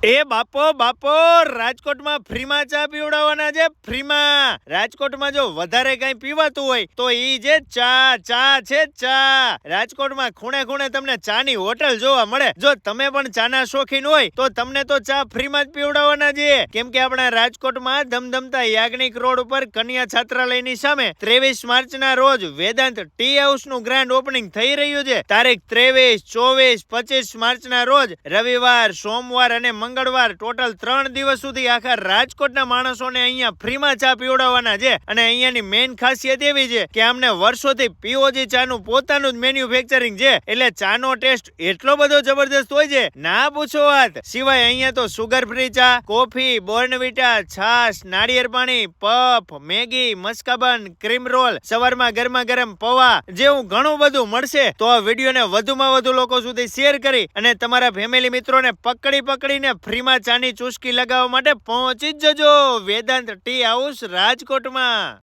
એ બાપો બાપો, રાજકોટમાં ફ્રીમાં ચા પીવડાવવાના છે, ફ્રીમાં. રાજકોટમાં જો વધારે કઈ પીવાતું હોય તો ઈ જે ચા છે, ચા. રાજકોટમાં ખૂણે ખૂણે તમને ચાની હોટલ જોવા મળે. જો તમે પણ ચાના શોખીન હોય તો તમને તો ચા ફ્રીમાં જ પીવડાવવાના છે. કેમ કે આપણા રાજકોટમાં ધમધમતા યાજ્ઞિક રોડ ઉપર કન્યા છાત્રાલયની સામે 23 માર્ચના રોજ વેદાંત ટી હાઉસનું ગ્રાન્ડ ઓપનિંગ થઈ રહ્યું છે. તારીખ 23, 24, 25 માર્ચના રોજ રવિવાર, સોમવાર અને મંગળવાર ટોટલ 3 દિવસ સુધી આખા રાજકોટના માણસોને અહીંયા ફ્રીમાં ચા પીવડાવવાના છે. અને અહીંયાની મેઇન ખાસિયત એવી છે કે અમને વર્ષોથી પીઓજી ચાનું પોતાનું જ મેન્યુફેક્ચરિંગ છે. એટલે ચાનો ટેસ્ટ એટલો બધો જબરદસ્ત હોય છે, ના પૂછો વાત. સિવાય અહીંયા તો સુગર ફ્રી ચા, કોફી, બોર્નવિટા, છાશ, નાળિયેર પાણી, puff, Maggi, maska bun, cream roll, સવારમાં ગરમા ગરમ પૌવા જેવું ઘણું બધું મળશે. તો આ વિડીયોને વધુમાં વધુ લોકો સુધી શેર કરી અને તમારા ફેમિલી મિત્રોને પકડીને ફ્રીમાં ચાની ચુસ્કી લગાવવા માટે પહોંચી જ જજો વેદાંત ટી હાઉસ રાજકોટમાં.